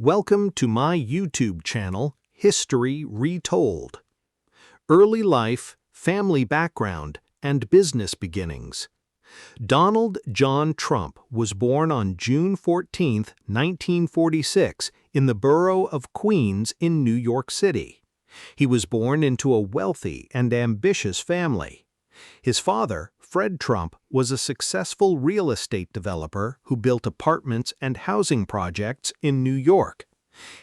Welcome to my YouTube channel, History Retold. Early life, family background, and business beginnings. Donald John Trump was born on June 14, 1946, in the borough of Queens in New York City. He was born into a wealthy and ambitious family. His father, Fred Trump, was a successful real estate developer who built apartments and housing projects in New York.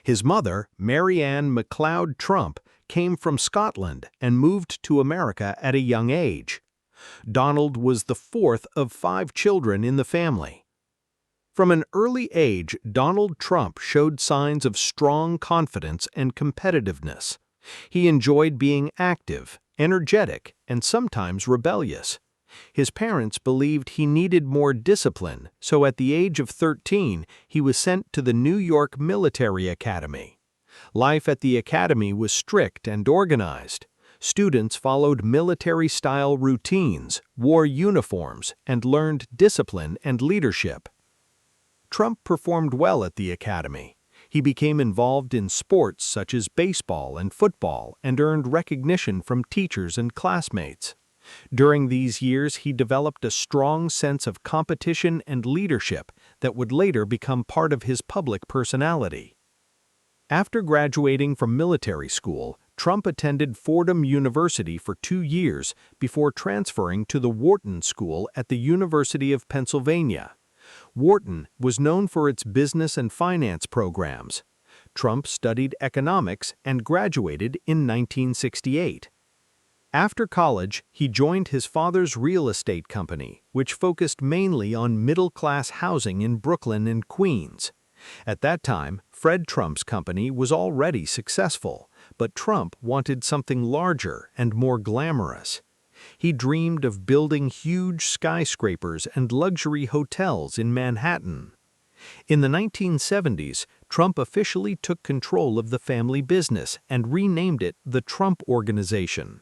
His mother, Mary Ann MacLeod Trump, came from Scotland and moved to America at a young age. Donald was the fourth of 5 children in the family. From an early age, Donald Trump showed signs of strong confidence and competitiveness. He enjoyed being active, energetic, and sometimes rebellious. His parents believed he needed more discipline, so at the age of 13, he was sent to the New York Military Academy. Life at the academy was strict and organized. Students followed military-style routines, wore uniforms, and learned discipline and leadership. Trump performed well at the academy. He became involved in sports such as baseball and football and earned recognition from teachers and classmates. During these years, he developed a strong sense of competition and leadership that would later become part of his public personality. After graduating from military school, Trump attended Fordham University for 2 years before transferring to the Wharton School at the University of Pennsylvania. Wharton was known for its business and finance programs. Trump studied economics and graduated in 1968. After college, he joined his father's real estate company, which focused mainly on middle-class housing in Brooklyn and Queens. At that time, Fred Trump's company was already successful, but Trump wanted something larger and more glamorous. He dreamed of building huge skyscrapers and luxury hotels in Manhattan. In the 1970s, Trump officially took control of the family business and renamed it the Trump Organization.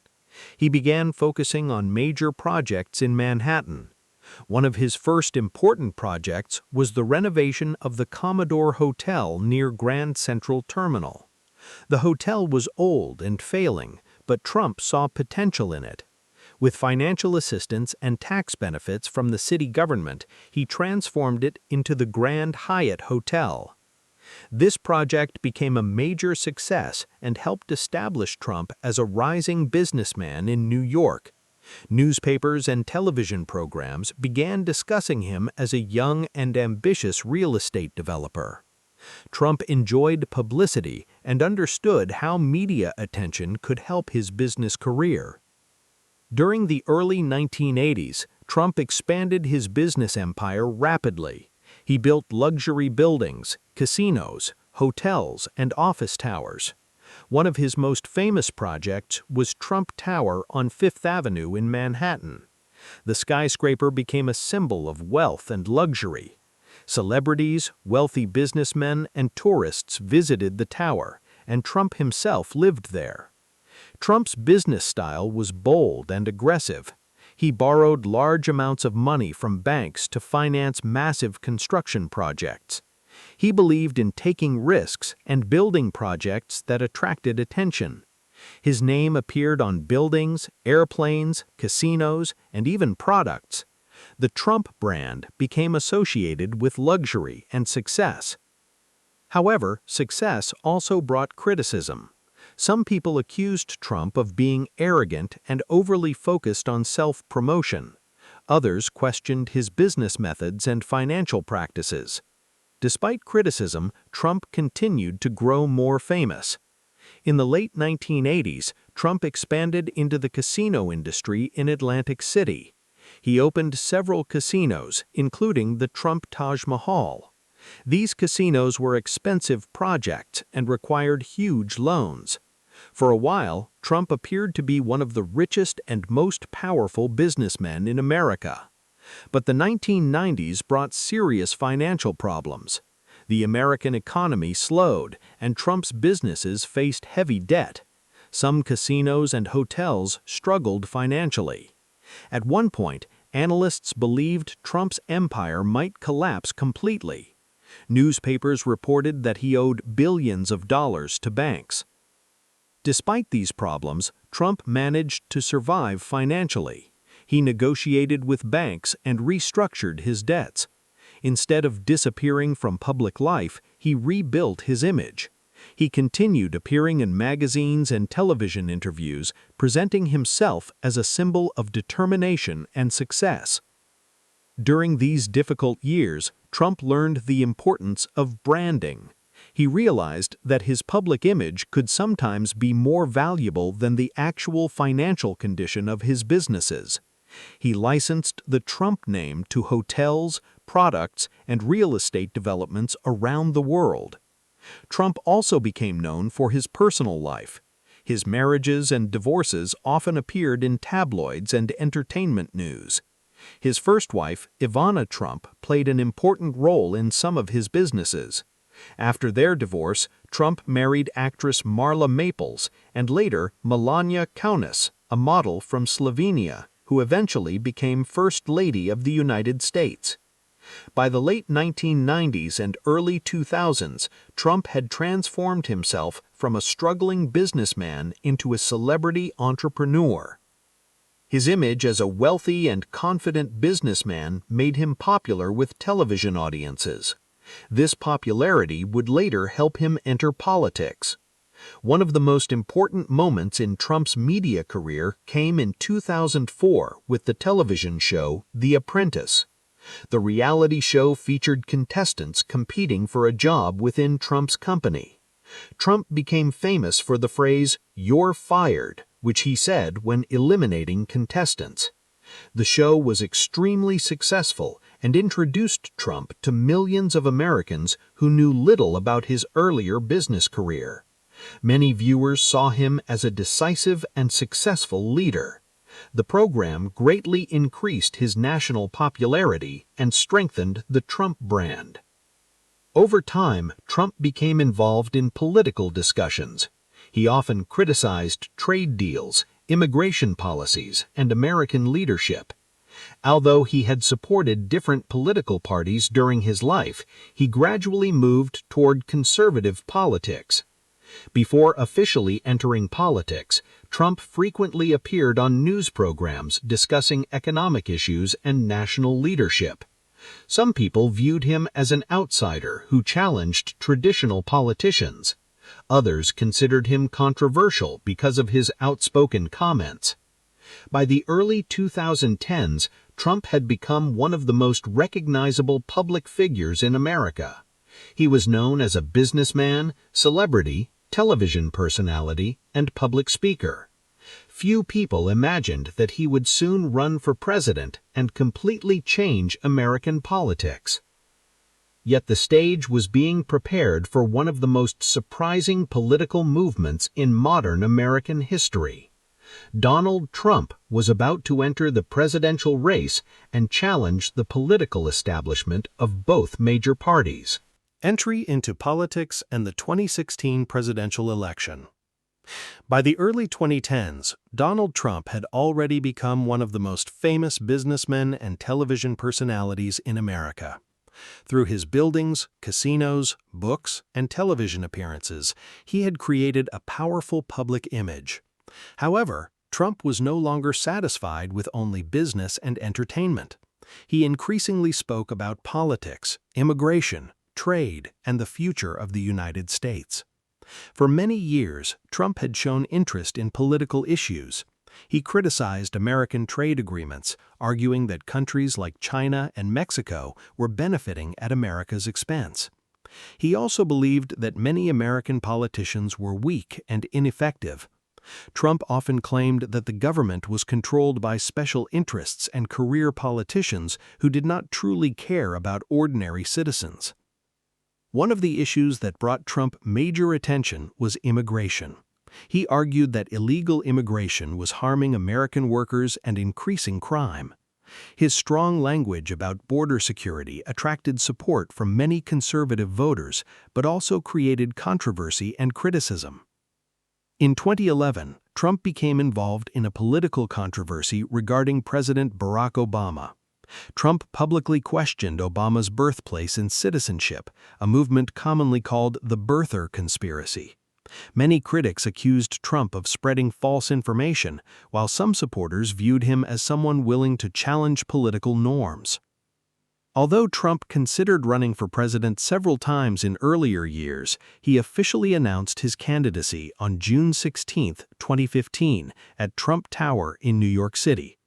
He began focusing on major projects in Manhattan. One of his first important projects was the renovation of the Commodore Hotel near Grand Central Terminal. The hotel was old and failing, but Trump saw potential in it. With financial assistance and tax benefits from the city government, he transformed it into the Grand Hyatt Hotel. This project became a major success and helped establish Trump as a rising businessman in New York. Newspapers and television programs began discussing him as a young and ambitious real estate developer. Trump enjoyed publicity and understood how media attention could help his business career. During the early 1980s, Trump expanded his business empire rapidly. He built luxury buildings, casinos, hotels, and office towers. One of his most famous projects was Trump Tower on Fifth Avenue in Manhattan. The skyscraper became a symbol of wealth and luxury. Celebrities, wealthy businessmen, and tourists visited the tower, and Trump himself lived there. Trump's business style was bold and aggressive. He borrowed large amounts of money from banks to finance massive construction projects. He believed in taking risks and building projects that attracted attention. His name appeared on buildings, airplanes, casinos, and even products. The Trump brand became associated with luxury and success. However, success also brought criticism. Some people accused Trump of being arrogant and overly focused on self-promotion. Others questioned his business methods and financial practices. Despite criticism, Trump continued to grow more famous. In the late 1980s, Trump expanded into the casino industry in Atlantic City. He opened several casinos, including the Trump Taj Mahal. These casinos were expensive projects and required huge loans. For a while, Trump appeared to be one of the richest and most powerful businessmen in America. But the 1990s brought serious financial problems. The American economy slowed, and Trump's businesses faced heavy debt. Some casinos and hotels struggled financially. At one point, analysts believed Trump's empire might collapse completely. Newspapers reported that he owed billions of dollars to banks. Despite these problems, Trump managed to survive financially. He negotiated with banks and restructured his debts. Instead of disappearing from public life, he rebuilt his image. He continued appearing in magazines and television interviews, presenting himself as a symbol of determination and success. During these difficult years, Trump learned the importance of branding. He realized that his public image could sometimes be more valuable than the actual financial condition of his businesses. He licensed the Trump name to hotels, products, and real estate developments around the world. Trump also became known for his personal life. His marriages and divorces often appeared in tabloids and entertainment news. His first wife, Ivana Trump, played an important role in some of his businesses. After their divorce, Trump married actress Marla Maples and later Melania Kunis, a model from Slovenia, who eventually became First Lady of the United States. By the late 1990s and early 2000s, Trump had transformed himself from a struggling businessman into a celebrity entrepreneur. His image as a wealthy and confident businessman made him popular with television audiences. This popularity would later help him enter politics. One of the most important moments in Trump's media career came in 2004 with the television show The Apprentice. The reality show featured contestants competing for a job within Trump's company. Trump became famous for the phrase, "You're fired," which he said when eliminating contestants. The show was extremely successful and introduced Trump to millions of Americans who knew little about his earlier business career. Many viewers saw him as a decisive and successful leader. The program greatly increased his national popularity and strengthened the Trump brand. Over time, Trump became involved in political discussions. He often criticized trade deals, immigration policies, and American leadership. Although he had supported different political parties during his life, he gradually moved toward conservative politics. Before officially entering politics, Trump frequently appeared on news programs discussing economic issues and national leadership. Some people viewed him as an outsider who challenged traditional politicians. Others considered him controversial because of his outspoken comments. By the early 2010s, Trump had become one of the most recognizable public figures in America. He was known as a businessman, celebrity, television personality, and public speaker. Few people imagined that he would soon run for president and completely change American politics. Yet the stage was being prepared for one of the most surprising political movements in modern American history. Donald Trump was about to enter the presidential race and challenge the political establishment of both major parties. Entry into politics and the 2016 presidential election. By the early 2010s, Donald Trump had already become one of the most famous businessmen and television personalities in America. Through his buildings, casinos, books, and television appearances, he had created a powerful public image. However, Trump was no longer satisfied with only business and entertainment. He increasingly spoke about politics, immigration, trade, and the future of the United States. For many years, Trump had shown interest in political issues. He criticized American trade agreements, arguing that countries like China and Mexico were benefiting at America's expense. He also believed that many American politicians were weak and ineffective. Trump often claimed that the government was controlled by special interests and career politicians who did not truly care about ordinary citizens. One of the issues that brought Trump major attention was immigration. He argued that illegal immigration was harming American workers and increasing crime. His strong language about border security attracted support from many conservative voters, but also created controversy and criticism. In 2011, Trump became involved in a political controversy regarding President Barack Obama. Trump publicly questioned Obama's birthplace and citizenship, a movement commonly called the birther conspiracy. Many critics accused Trump of spreading false information, while some supporters viewed him as someone willing to challenge political norms. Although Trump considered running for president several times in earlier years, he officially announced his candidacy on June 16, 2015, at Trump Tower in New York City.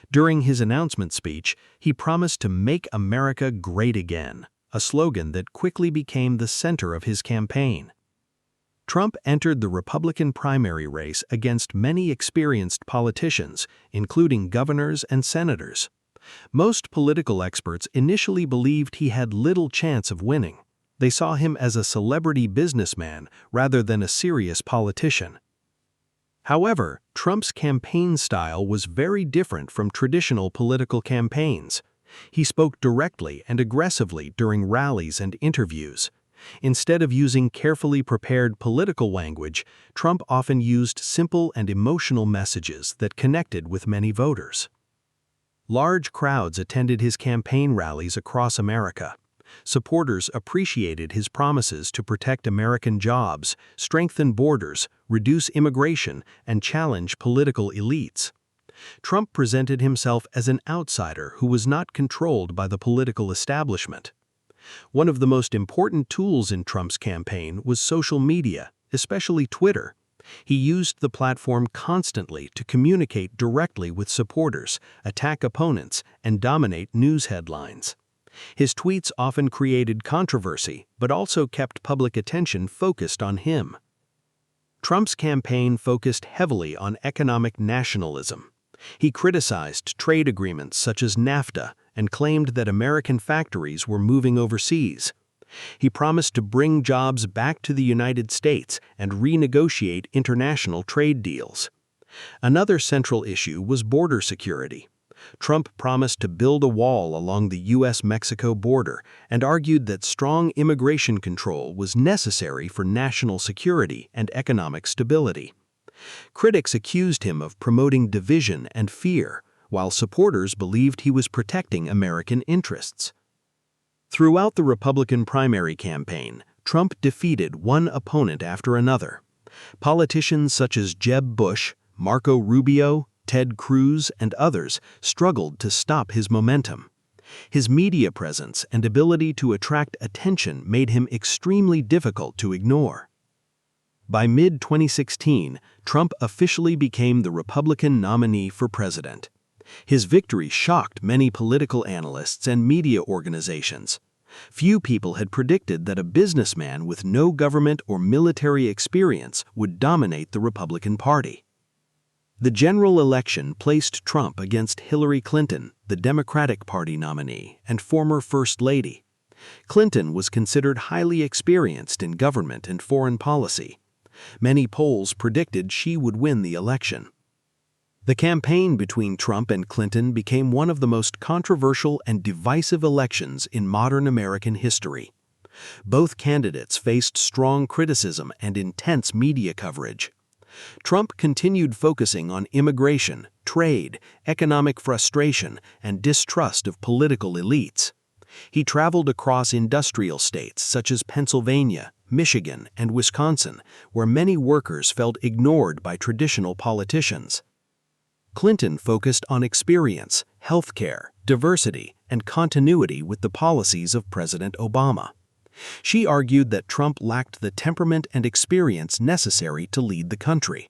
During his announcement speech, he promised to "Make America Great Again," a slogan that quickly became the center of his campaign. Trump entered the Republican primary race against many experienced politicians, including governors and senators. Most political experts initially believed he had little chance of winning. They saw him as a celebrity businessman rather than a serious politician. However, Trump's campaign style was very different from traditional political campaigns. He spoke directly and aggressively during rallies and interviews. Instead of using carefully prepared political language, Trump often used simple and emotional messages that connected with many voters. Large crowds attended his campaign rallies across America. Supporters appreciated his promises to protect American jobs, strengthen borders, reduce immigration, and challenge political elites. Trump presented himself as an outsider who was not controlled by the political establishment. One of the most important tools in Trump's campaign was social media, especially Twitter. He used the platform constantly to communicate directly with supporters, attack opponents, and dominate news headlines. His tweets often created controversy, but also kept public attention focused on him. Trump's campaign focused heavily on economic nationalism. He criticized trade agreements such as NAFTA and claimed that American factories were moving overseas. He promised to bring jobs back to the United States and renegotiate international trade deals. Another central issue was border security. Trump promised to build a wall along the U.S.-Mexico border and argued that strong immigration control was necessary for national security and economic stability. Critics accused him of promoting division and fear, while supporters believed he was protecting American interests. Throughout the Republican primary campaign, Trump defeated one opponent after another. Politicians such as Jeb Bush, Marco Rubio, Ted Cruz, and others struggled to stop his momentum. His media presence and ability to attract attention made him extremely difficult to ignore. By mid-2016, Trump officially became the Republican nominee for president. His victory shocked many political analysts and media organizations. Few people had predicted that a businessman with no government or military experience would dominate the Republican Party. The general election placed Trump against Hillary Clinton, the Democratic Party nominee and former First Lady. Clinton was considered highly experienced in government and foreign policy. Many polls predicted she would win the election. The campaign between Trump and Clinton became one of the most controversial and divisive elections in modern American history. Both candidates faced strong criticism and intense media coverage. Trump continued focusing on immigration, trade, economic frustration, and distrust of political elites. He traveled across industrial states such as Pennsylvania, Michigan, and Wisconsin, where many workers felt ignored by traditional politicians. Clinton focused on experience, healthcare, diversity, and continuity with the policies of President Obama. She argued that Trump lacked the temperament and experience necessary to lead the country.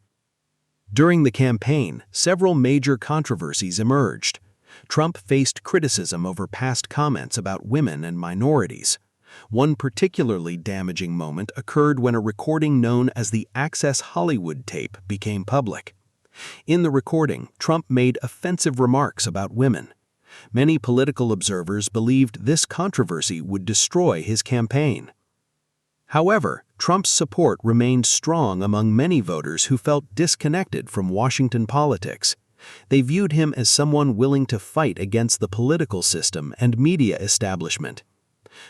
During the campaign, several major controversies emerged. Trump faced criticism over past comments about women and minorities. One particularly damaging moment occurred when a recording known as the Access Hollywood tape became public. In the recording, Trump made offensive remarks about women. Many political observers believed this controversy would destroy his campaign. However, Trump's support remained strong among many voters who felt disconnected from Washington politics. They viewed him as someone willing to fight against the political system and media establishment.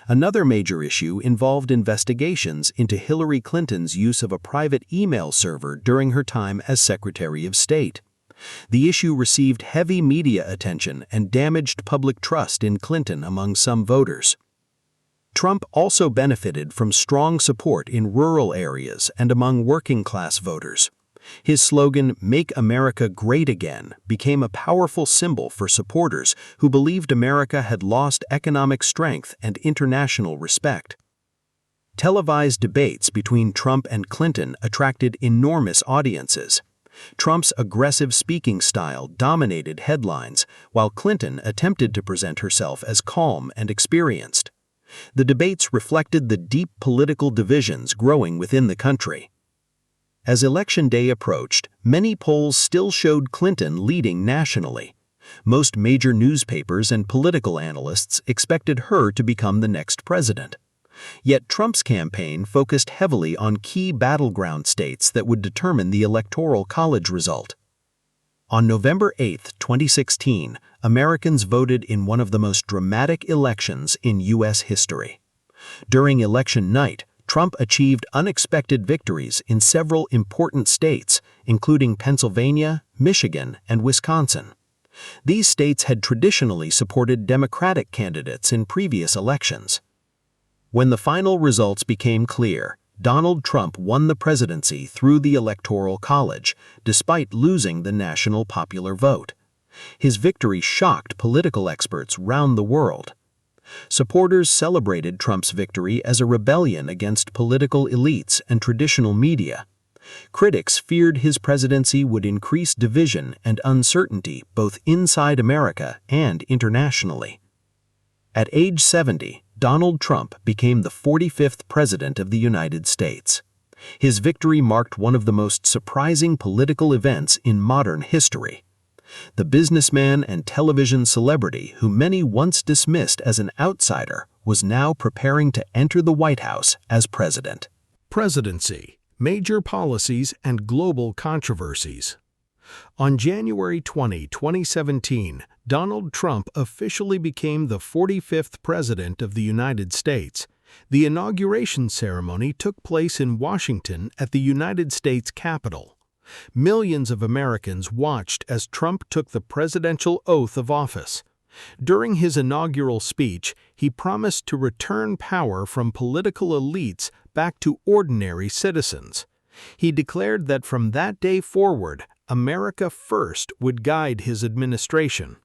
Another major issue involved investigations into Hillary Clinton's use of a private email server during her time as Secretary of State. The issue received heavy media attention and damaged public trust in Clinton among some voters. Trump also benefited from strong support in rural areas and among working-class voters. His slogan, "Make America Great Again," became a powerful symbol for supporters who believed America had lost economic strength and international respect. Televised debates between Trump and Clinton attracted enormous audiences. Trump's aggressive speaking style dominated headlines, while Clinton attempted to present herself as calm and experienced. The debates reflected the deep political divisions growing within the country. As Election Day approached, many polls still showed Clinton leading nationally. Most major newspapers and political analysts expected her to become the next president. Yet Trump's campaign focused heavily on key battleground states that would determine the Electoral College result. On November 8, 2016, Americans voted in one of the most dramatic elections in U.S. history. During election night, Trump achieved unexpected victories in several important states, including Pennsylvania, Michigan, and Wisconsin. These states had traditionally supported Democratic candidates in previous elections. When the final results became clear, Donald Trump won the presidency through the Electoral College, despite losing the national popular vote. His victory shocked political experts round the world. Supporters celebrated Trump's victory as a rebellion against political elites and traditional media. Critics feared his presidency would increase division and uncertainty both inside America and internationally. At age 70, Donald Trump became the 45th President of the United States. His victory marked one of the most surprising political events in modern history. The businessman and television celebrity who many once dismissed as an outsider was now preparing to enter the White House as president. Presidency, major policies and global controversies. On January 20, 2017, Donald Trump officially became the 45th President of the United States. The inauguration ceremony took place in Washington at the United States Capitol. Millions of Americans watched as Trump took the presidential oath of office. During his inaugural speech, he promised to return power from political elites back to ordinary citizens. He declared that from that day forward, America First would guide his administration.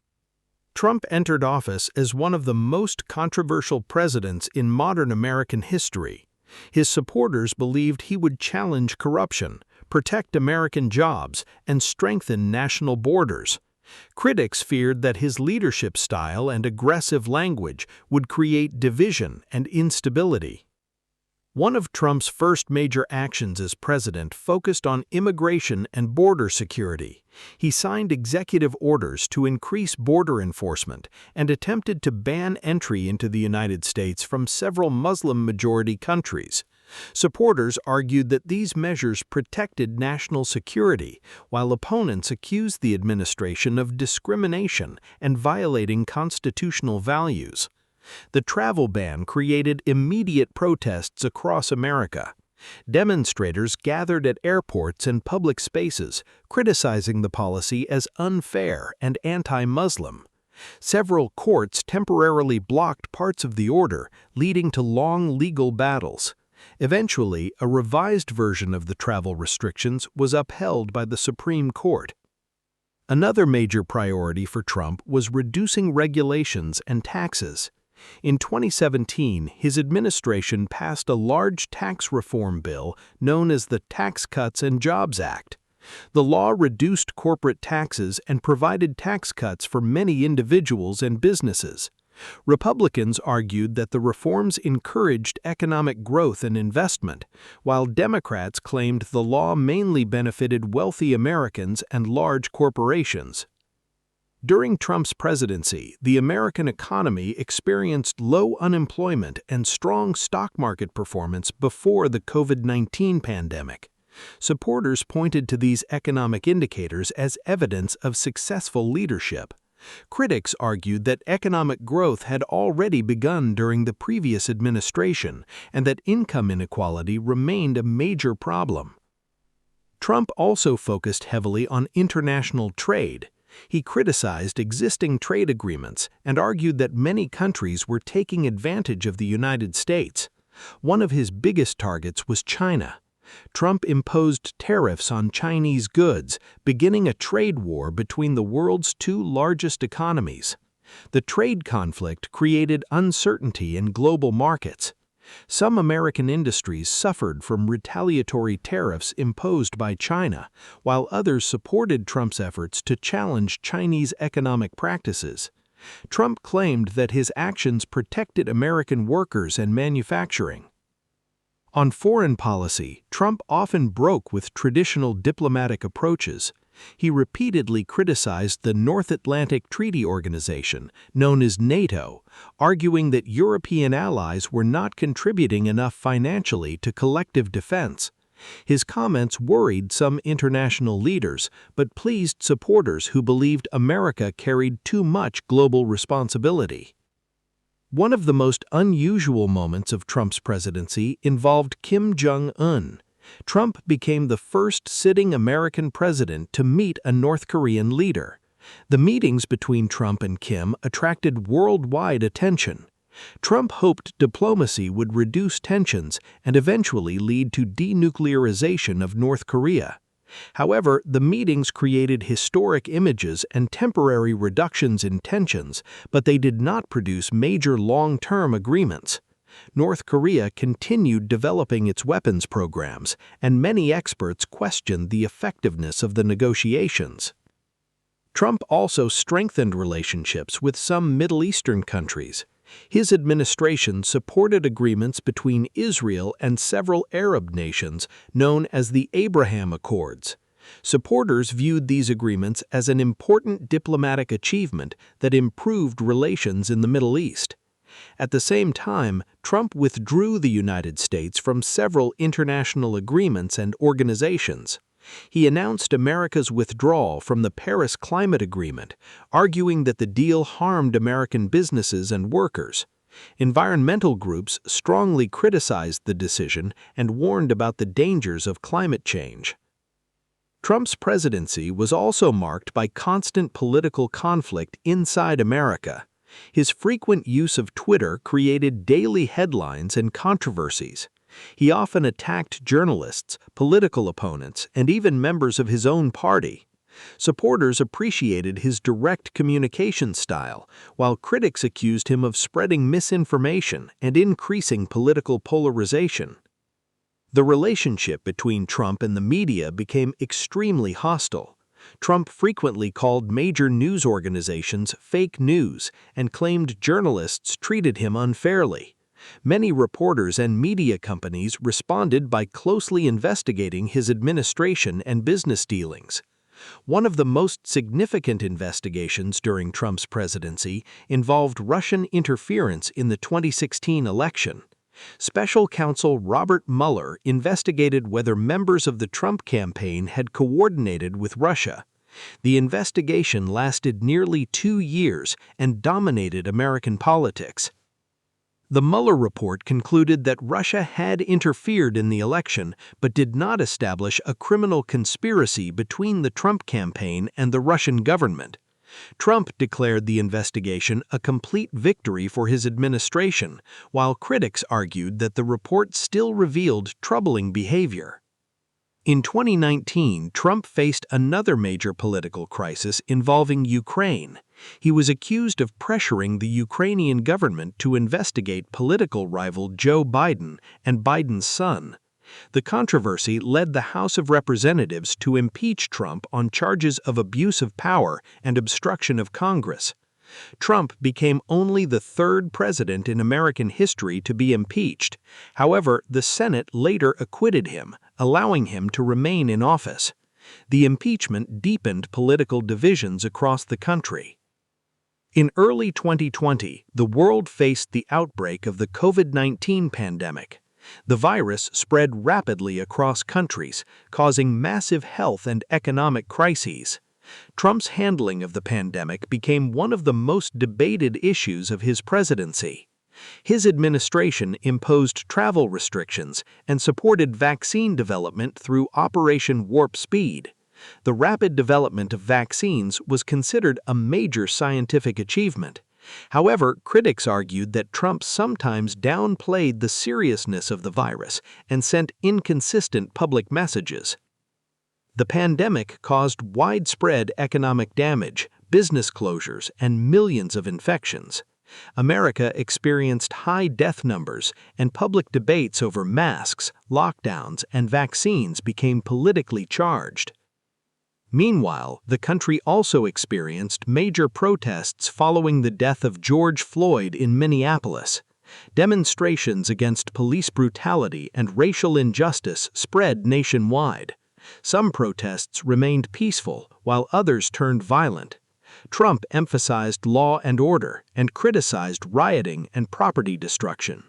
Trump entered office as one of the most controversial presidents in modern American history. His supporters believed he would challenge corruption, protect American jobs, and strengthen national borders. Critics feared that his leadership style and aggressive language would create division and instability. One of Trump's first major actions as president focused on immigration and border security. He signed executive orders to increase border enforcement and attempted to ban entry into the United States from several Muslim-majority countries. Supporters argued that these measures protected national security, while opponents accused the administration of discrimination and violating constitutional values. The travel ban created immediate protests across America. Demonstrators gathered at airports and public spaces, criticizing the policy as unfair and anti-Muslim. Several courts temporarily blocked parts of the order, leading to long legal battles. Eventually, a revised version of the travel restrictions was upheld by the Supreme Court. Another major priority for Trump was reducing regulations and taxes. In 2017, his administration passed a large tax reform bill known as the Tax Cuts and Jobs Act. The law reduced corporate taxes and provided tax cuts for many individuals and businesses. Republicans argued that the reforms encouraged economic growth and investment, while Democrats claimed the law mainly benefited wealthy Americans and large corporations. During Trump's presidency, the American economy experienced low unemployment and strong stock market performance before the COVID-19 pandemic. Supporters pointed to these economic indicators as evidence of successful leadership. Critics argued that economic growth had already begun during the previous administration and that income inequality remained a major problem. Trump also focused heavily on international trade. He criticized existing trade agreements and argued that many countries were taking advantage of the United States. One of his biggest targets was China. Trump imposed tariffs on Chinese goods, beginning a trade war between the world's two largest economies. The trade conflict created uncertainty in global markets. Some American industries suffered from retaliatory tariffs imposed by China, while others supported Trump's efforts to challenge Chinese economic practices. Trump claimed that his actions protected American workers and manufacturing. On foreign policy, Trump often broke with traditional diplomatic approaches. He repeatedly criticized the North Atlantic Treaty Organization, known as NATO, arguing that European allies were not contributing enough financially to collective defense. His comments worried some international leaders, but pleased supporters who believed America carried too much global responsibility. One of the most unusual moments of Trump's presidency involved Kim Jong-un. Trump became the first sitting American president to meet a North Korean leader. The meetings between Trump and Kim attracted worldwide attention. Trump hoped diplomacy would reduce tensions and eventually lead to denuclearization of North Korea. However, the meetings created historic images and temporary reductions in tensions, but they did not produce major long-term agreements. North Korea continued developing its weapons programs, and many experts questioned the effectiveness of the negotiations. Trump also strengthened relationships with some Middle Eastern countries. His administration supported agreements between Israel and several Arab nations known as the Abraham Accords. Supporters viewed these agreements as an important diplomatic achievement that improved relations in the Middle East. At the same time, Trump withdrew the United States from several international agreements and organizations. He announced America's withdrawal from the Paris Climate Agreement, arguing that the deal harmed American businesses and workers. Environmental groups strongly criticized the decision and warned about the dangers of climate change. Trump's presidency was also marked by constant political conflict inside America. His frequent use of Twitter created daily headlines and controversies. He often attacked journalists, political opponents, and even members of his own party. Supporters appreciated his direct communication style, while critics accused him of spreading misinformation and increasing political polarization. The relationship between Trump and the media became extremely hostile. Trump frequently called major news organizations fake news and claimed journalists treated him unfairly. Many reporters and media companies responded by closely investigating his administration and business dealings. One of the most significant investigations during Trump's presidency involved Russian interference in the 2016 election. Special counsel Robert Mueller investigated whether members of the Trump campaign had coordinated with Russia. The investigation lasted nearly 2 years and dominated American politics. The Mueller report concluded that Russia had interfered in the election but did not establish a criminal conspiracy between the Trump campaign and the Russian government. Trump declared the investigation a complete victory for his administration, while critics argued that the report still revealed troubling behavior. In 2019, Trump faced another major political crisis involving Ukraine. He was accused of pressuring the Ukrainian government to investigate political rival Joe Biden and Biden's son. The controversy led the House of Representatives to impeach Trump on charges of abuse of power and obstruction of Congress. Trump became only the third president in American history to be impeached. However, the Senate later acquitted him, allowing him to remain in office. The impeachment deepened political divisions across the country. In early 2020, the world faced the outbreak of the COVID-19 pandemic. The virus spread rapidly across countries, causing massive health and economic crises. Trump's handling of the pandemic became one of the most debated issues of his presidency. His administration imposed travel restrictions and supported vaccine development through Operation Warp Speed. The rapid development of vaccines was considered a major scientific achievement. However, critics argued that Trump sometimes downplayed the seriousness of the virus and sent inconsistent public messages. The pandemic caused widespread economic damage, business closures, and millions of infections. America experienced high death numbers, and public debates over masks, lockdowns, and vaccines became politically charged. Meanwhile, the country also experienced major protests following the death of George Floyd in Minneapolis. Demonstrations against police brutality and racial injustice spread nationwide. Some protests remained peaceful, while others turned violent. Trump emphasized law and order and criticized rioting and property destruction.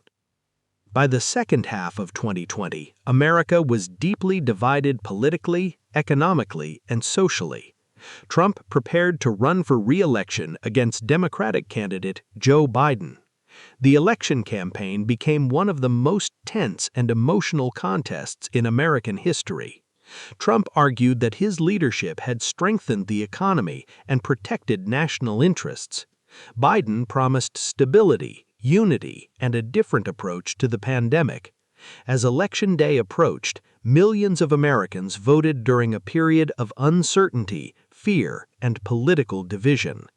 By the second half of 2020, America was deeply divided politically, economically, and socially. Trump prepared to run for re-election against Democratic candidate Joe Biden. The election campaign became one of the most tense and emotional contests in American history. Trump argued that his leadership had strengthened the economy and protected national interests. Biden promised stability, unity, and a different approach to the pandemic. As Election Day approached, millions of Americans voted during a period of uncertainty, fear, and political division.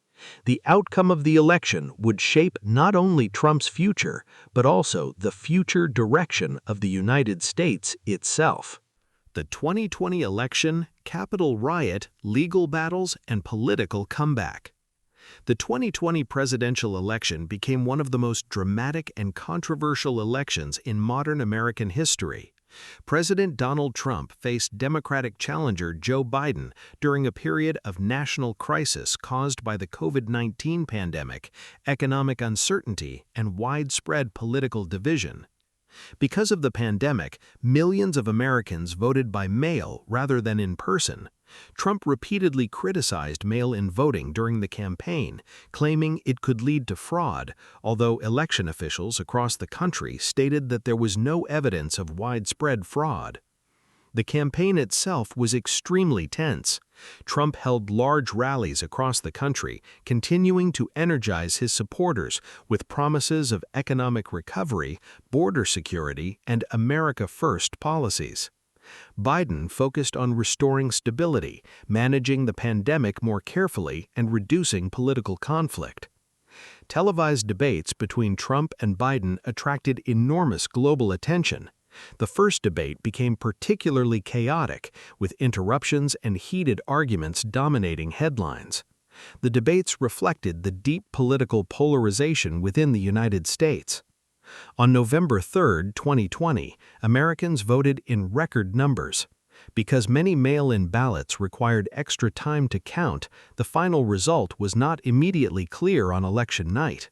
The outcome of the election would shape not only Trump's future, but also the future direction of the United States itself. The 2020 election, Capitol riot, legal battles, and political comeback. The 2020 presidential election became one of the most dramatic and controversial elections in modern American history. President Donald Trump faced Democratic challenger Joe Biden during a period of national crisis caused by the COVID-19 pandemic, economic uncertainty, and widespread political division. Because of the pandemic, millions of Americans voted by mail rather than in person. Trump repeatedly criticized mail-in voting during the campaign, claiming it could lead to fraud, although election officials across the country stated that there was no evidence of widespread fraud. The campaign itself was extremely tense. Trump held large rallies across the country, continuing to energize his supporters with promises of economic recovery, border security, and America First policies. Biden focused on restoring stability, managing the pandemic more carefully, and reducing political conflict. Televised debates between Trump and Biden attracted enormous global attention. The first debate became particularly chaotic, with interruptions and heated arguments dominating headlines. The debates reflected the deep political polarization within the United States. On November 3, 2020, Americans voted in record numbers. Because many mail-in ballots required extra time to count, the final result was not immediately clear on election night.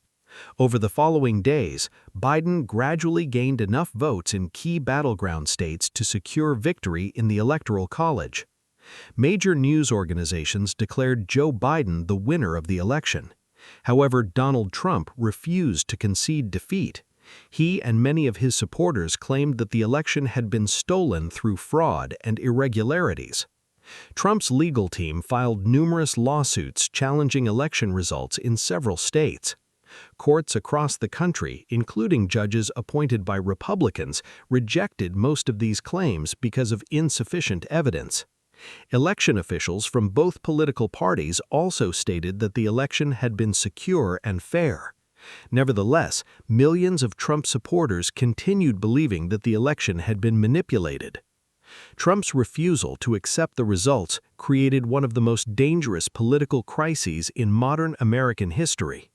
Over the following days, Biden gradually gained enough votes in key battleground states to secure victory in the Electoral College. Major news organizations declared Joe Biden the winner of the election. However, Donald Trump refused to concede defeat. He and many of his supporters claimed that the election had been stolen through fraud and irregularities. Trump's legal team filed numerous lawsuits challenging election results in several states. Courts across the country, including judges appointed by Republicans, rejected most of these claims because of insufficient evidence. Election officials from both political parties also stated that the election had been secure and fair. Nevertheless, millions of Trump supporters continued believing that the election had been manipulated. Trump's refusal to accept the results created one of the most dangerous political crises in modern American history.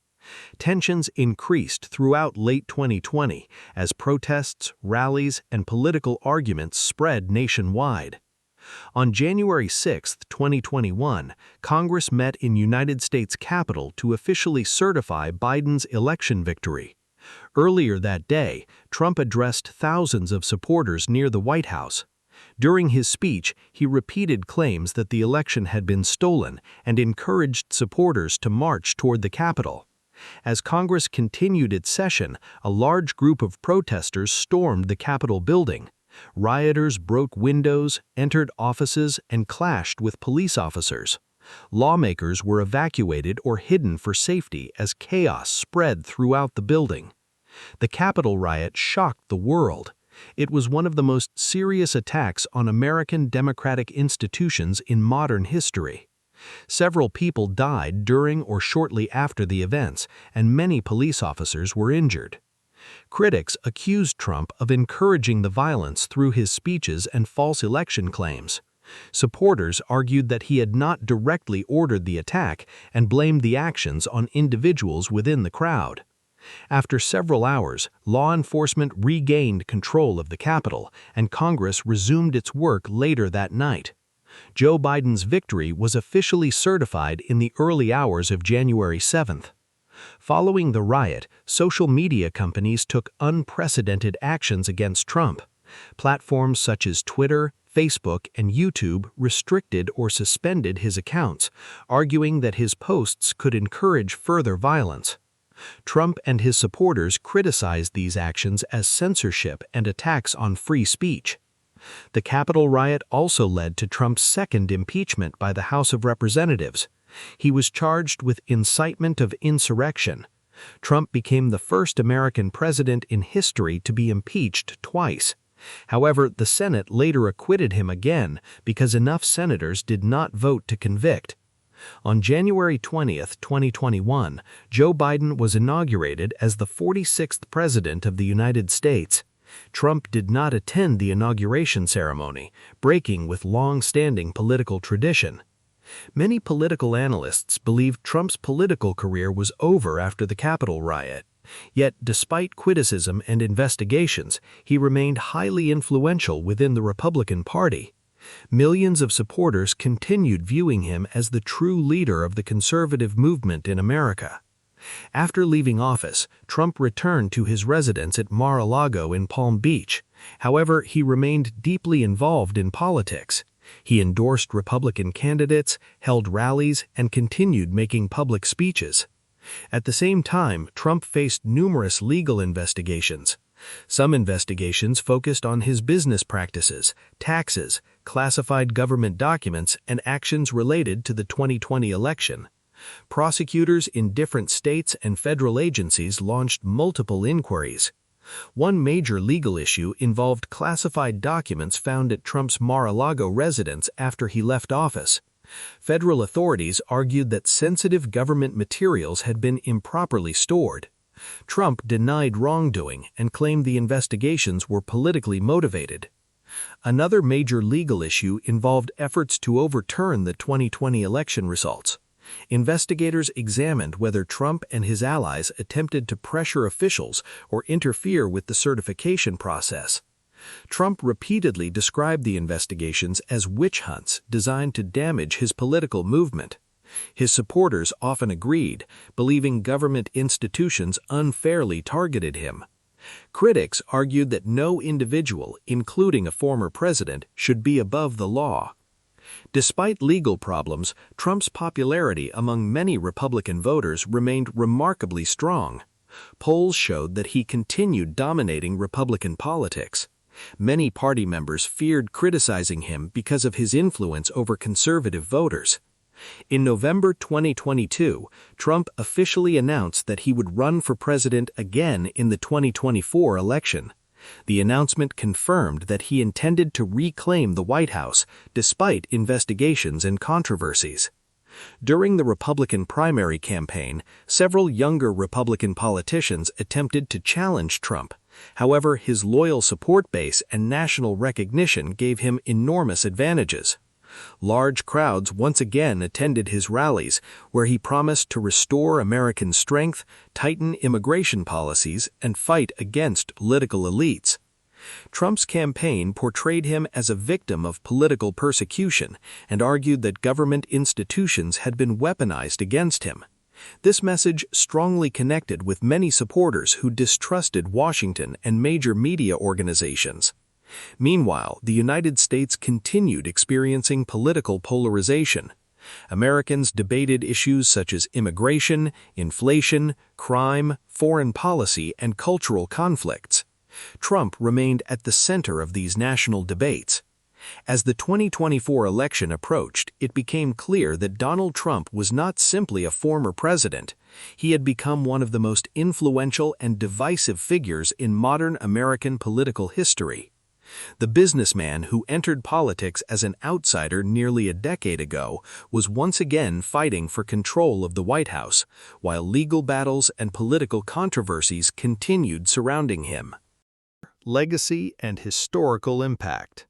Tensions increased throughout late 2020 as protests, rallies, and political arguments spread nationwide. On January 6, 2021, Congress met in United States Capitol to officially certify Biden's election victory. Earlier that day, Trump addressed thousands of supporters near the White House. During his speech, he repeated claims that the election had been stolen and encouraged supporters to march toward the Capitol. As Congress continued its session, a large group of protesters stormed the Capitol building. Rioters broke windows, entered offices, and clashed with police officers. Lawmakers were evacuated or hidden for safety as chaos spread throughout the building. The Capitol riot shocked the world. It was one of the most serious attacks on American democratic institutions in modern history. Several people died during or shortly after the events, and many police officers were injured. Critics accused Trump of encouraging the violence through his speeches and false election claims. Supporters argued that he had not directly ordered the attack and blamed the actions on individuals within the crowd. After several hours, law enforcement regained control of the Capitol, and Congress resumed its work later that night. Joe Biden's victory was officially certified in the early hours of January 7th. Following the riot, social media companies took unprecedented actions against Trump. Platforms such as Twitter, Facebook, and YouTube restricted or suspended his accounts, arguing that his posts could encourage further violence. Trump and his supporters criticized these actions as censorship and attacks on free speech. The Capitol riot also led to Trump's second impeachment by the House of Representatives. He was charged with incitement of insurrection. Trump became the first American president in history to be impeached twice. However, the Senate later acquitted him again because enough senators did not vote to convict. On January 20, 2021, Joe Biden was inaugurated as the 46th President of the United States. Trump did not attend the inauguration ceremony, breaking with long-standing political tradition. Many political analysts believe Trump's political career was over after the Capitol riot. Yet, despite criticism and investigations, he remained highly influential within the Republican Party. Millions of supporters continued viewing him as the true leader of the conservative movement in America. After leaving office, Trump returned to his residence at Mar-a-Lago in Palm Beach. However, he remained deeply involved in politics. He endorsed Republican candidates, held rallies, and continued making public speeches. At the same time, Trump faced numerous legal investigations. Some investigations focused on his business practices, taxes, classified government documents, and actions related to the 2020 election. Prosecutors in different states and federal agencies launched multiple inquiries. One major legal issue involved classified documents found at Trump's Mar-a-Lago residence after he left office. Federal authorities argued that sensitive government materials had been improperly stored. Trump denied wrongdoing and claimed the investigations were politically motivated. Another major legal issue involved efforts to overturn the 2020 election results. Investigators examined whether Trump and his allies attempted to pressure officials or interfere with the certification process. Trump repeatedly described the investigations as witch hunts designed to damage his political movement. His supporters often agreed, believing government institutions unfairly targeted him. Critics argued that no individual, including a former president, should be above the law. Despite legal problems, Trump's popularity among many Republican voters remained remarkably strong. Polls showed that he continued dominating Republican politics. Many party members feared criticizing him because of his influence over conservative voters. In November 2022, Trump officially announced that he would run for president again in the 2024 election. The announcement confirmed that he intended to reclaim the White House despite investigations and controversies. During the Republican primary campaign, several younger Republican politicians attempted to challenge Trump. However, his loyal support base and national recognition gave him enormous advantages. Large crowds once again attended his rallies, where he promised to restore American strength, tighten immigration policies, and fight against political elites. Trump's campaign portrayed him as a victim of political persecution and argued that government institutions had been weaponized against him. This message strongly connected with many supporters who distrusted Washington and major media organizations. Meanwhile, the United States continued experiencing political polarization. Americans debated issues such as immigration, inflation, crime, foreign policy, and cultural conflicts. Trump remained at the center of these national debates. As the 2024 election approached, it became clear that Donald Trump was not simply a former president. He had become one of the most influential and divisive figures in modern American political history. The businessman who entered politics as an outsider nearly a decade ago was once again fighting for control of the White House, while legal battles and political controversies continued surrounding him. Legacy and historical impact.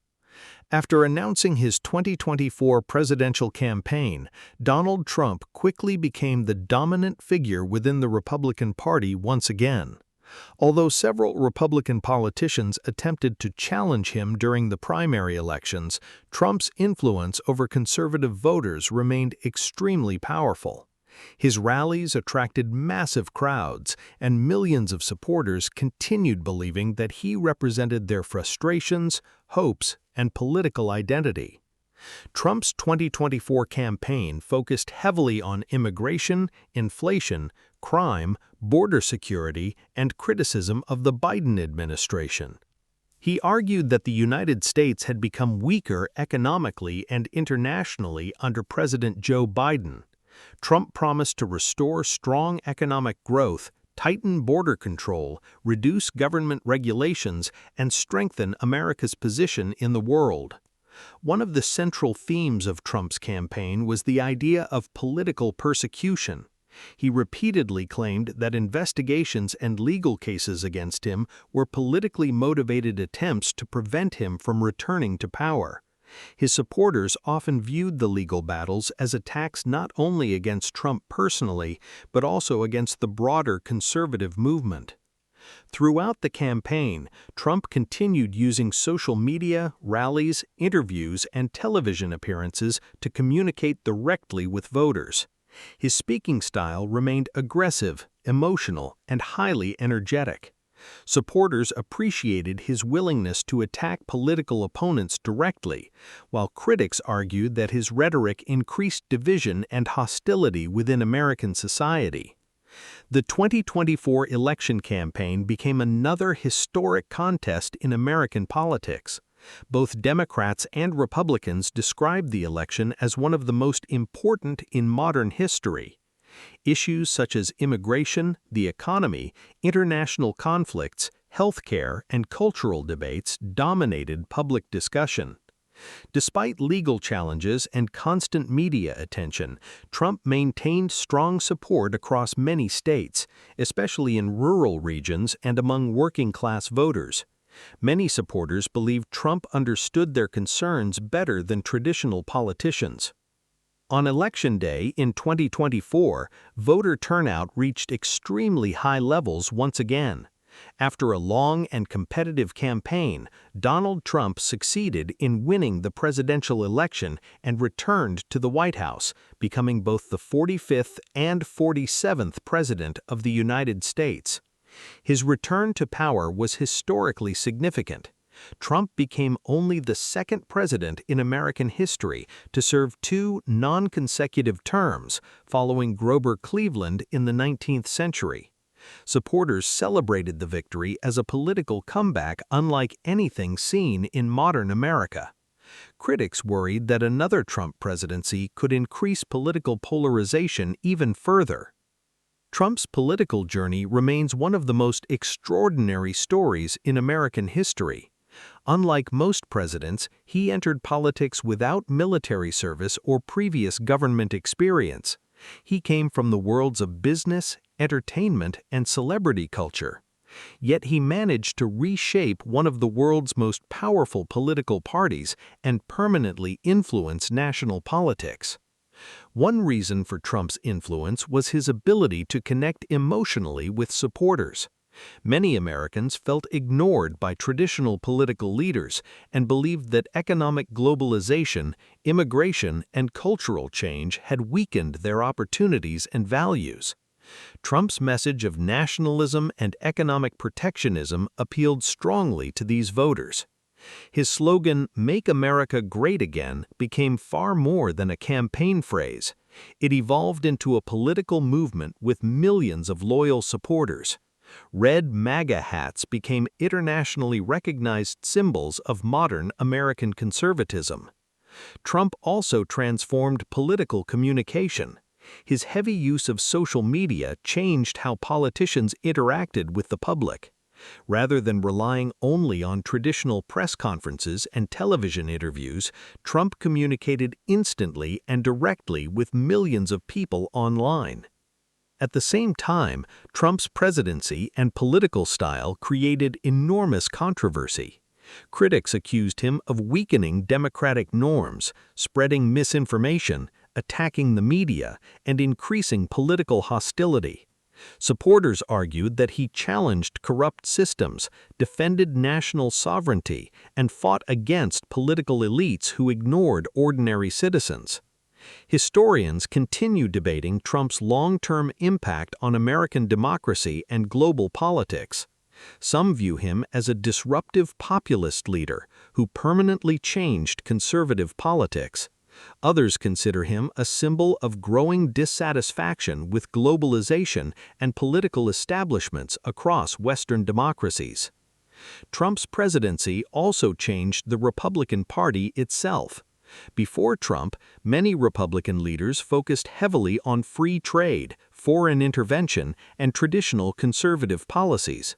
After announcing his 2024 presidential campaign, Donald Trump quickly became the dominant figure within the Republican Party once again. Although several Republican politicians attempted to challenge him during the primary elections, Trump's influence over conservative voters remained extremely powerful. His rallies attracted massive crowds, and millions of supporters continued believing that he represented their frustrations, hopes, and political identity. Trump's 2024 campaign focused heavily on immigration, inflation, crime, border security, and criticism of the Biden administration. He argued that the United States had become weaker economically and internationally under President Joe Biden. Trump promised to restore strong economic growth, tighten border control, reduce government regulations, and strengthen America's position in the world. One of the central themes of Trump's campaign was the idea of political persecution. He repeatedly claimed that investigations and legal cases against him were politically motivated attempts to prevent him from returning to power. His supporters often viewed the legal battles as attacks not only against Trump personally, but also against the broader conservative movement. Throughout the campaign, Trump continued using social media, rallies, interviews, and television appearances to communicate directly with voters. His speaking style remained aggressive, emotional, and highly energetic. Supporters appreciated his willingness to attack political opponents directly, while critics argued that his rhetoric increased division and hostility within American society. The 2024 election campaign became another historic contest in American politics. Both Democrats and Republicans described the election as one of the most important in modern history. Issues such as immigration, the economy, international conflicts, healthcare, and cultural debates dominated public discussion. Despite legal challenges and constant media attention, Trump maintained strong support across many states, especially in rural regions and among working-class voters. Many supporters believed Trump understood their concerns better than traditional politicians. On Election Day in 2024, voter turnout reached extremely high levels once again. After a long and competitive campaign, Donald Trump succeeded in winning the presidential election and returned to the White House, becoming both the 45th and 47th President of the United States. His return to power was historically significant. Trump became only the second president in American history to serve 2 non-consecutive terms, following Grover Cleveland in the 19th century. Supporters celebrated the victory as a political comeback unlike anything seen in modern America. Critics worried that another Trump presidency could increase political polarization even further. Trump's political journey remains one of the most extraordinary stories in American history. Unlike most presidents, he entered politics without military service or previous government experience. He came from the worlds of business, entertainment, and celebrity culture. Yet he managed to reshape one of the world's most powerful political parties and permanently influence national politics. One reason for Trump's influence was his ability to connect emotionally with supporters. Many Americans felt ignored by traditional political leaders and believed that economic globalization, immigration, and cultural change had weakened their opportunities and values. Trump's message of nationalism and economic protectionism appealed strongly to these voters. His slogan, "Make America Great Again," became far more than a campaign phrase. It evolved into a political movement with millions of loyal supporters. Red MAGA hats became internationally recognized symbols of modern American conservatism. Trump also transformed political communication. His heavy use of social media changed how politicians interacted with the public. Rather than relying only on traditional press conferences and television interviews, Trump communicated instantly and directly with millions of people online. At the same time, Trump's presidency and political style created enormous controversy. Critics accused him of weakening democratic norms, spreading misinformation, attacking the media, and increasing political hostility. Supporters argued that he challenged corrupt systems, defended national sovereignty, and fought against political elites who ignored ordinary citizens. Historians continue debating Trump's long-term impact on American democracy and global politics. Some view him as a disruptive populist leader who permanently changed conservative politics. Others consider him a symbol of growing dissatisfaction with globalization and political establishments across Western democracies. Trump's presidency also changed the Republican Party itself. Before Trump, many Republican leaders focused heavily on free trade, foreign intervention, and traditional conservative policies.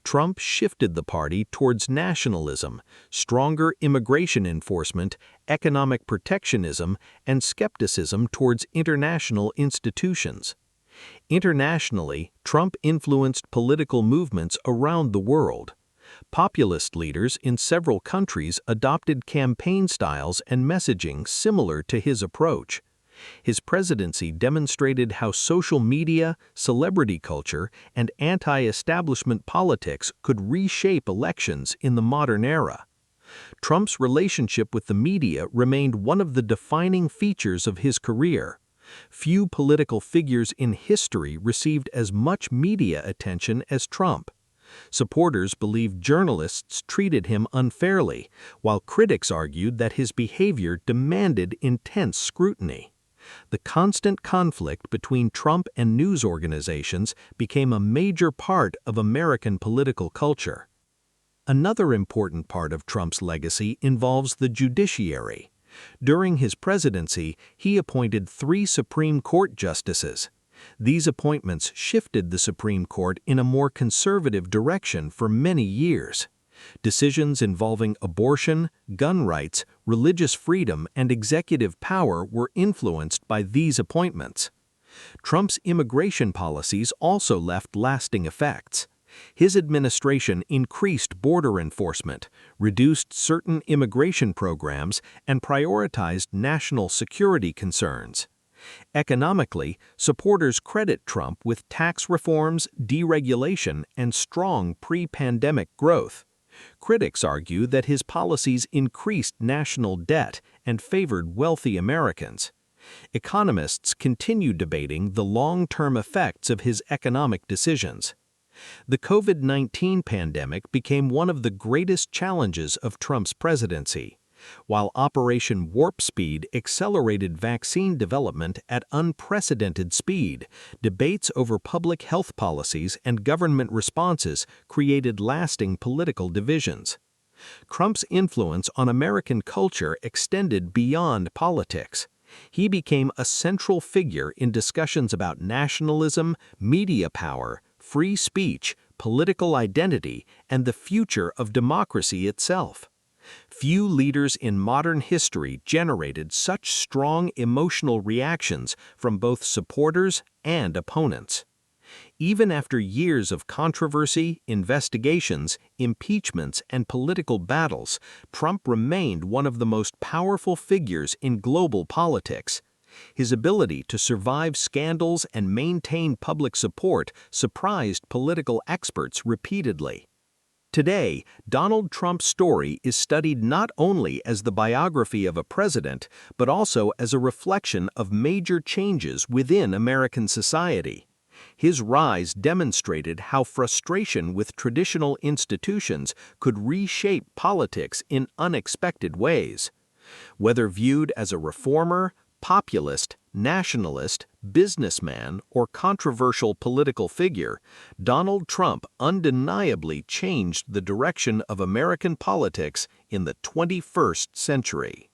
Trump shifted the party towards nationalism, stronger immigration enforcement, economic protectionism, and skepticism towards international institutions. Internationally, Trump influenced political movements around the world. Populist leaders in several countries adopted campaign styles and messaging similar to his approach. His presidency demonstrated how social media, celebrity culture, and anti-establishment politics could reshape elections in the modern era. Trump's relationship with the media remained one of the defining features of his career. Few political figures in history received as much media attention as Trump. Supporters believed journalists treated him unfairly, while critics argued that his behavior demanded intense scrutiny. The constant conflict between Trump and news organizations became a major part of American political culture. Another important part of Trump's legacy involves the judiciary. During his presidency, he appointed 3 Supreme Court justices. These appointments shifted the Supreme Court in a more conservative direction for many years. Decisions involving abortion, gun rights, religious freedom, and executive power were influenced by these appointments. Trump's immigration policies also left lasting effects. His administration increased border enforcement, reduced certain immigration programs, and prioritized national security concerns. Economically, supporters credit Trump with tax reforms, deregulation, and strong pre-pandemic growth. Critics argue that his policies increased national debt and favored wealthy Americans. Economists continue debating the long-term effects of his economic decisions. The COVID-19 pandemic became one of the greatest challenges of Trump's presidency. While Operation Warp Speed accelerated vaccine development at unprecedented speed, debates over public health policies and government responses created lasting political divisions. Trump's influence on American culture extended beyond politics. He became a central figure in discussions about nationalism, media power, free speech, political identity, and the future of democracy itself. Few leaders in modern history generated such strong emotional reactions from both supporters and opponents. Even after years of controversy, investigations, impeachments, and political battles, Trump remained one of the most powerful figures in global politics. His ability to survive scandals and maintain public support surprised political experts repeatedly. Today, Donald Trump's story is studied not only as the biography of a president, but also as a reflection of major changes within American society. His rise demonstrated how frustration with traditional institutions could reshape politics in unexpected ways. Whether viewed as a reformer, populist, nationalist, businessman, or controversial political figure, Donald Trump undeniably changed the direction of American politics in the 21st century.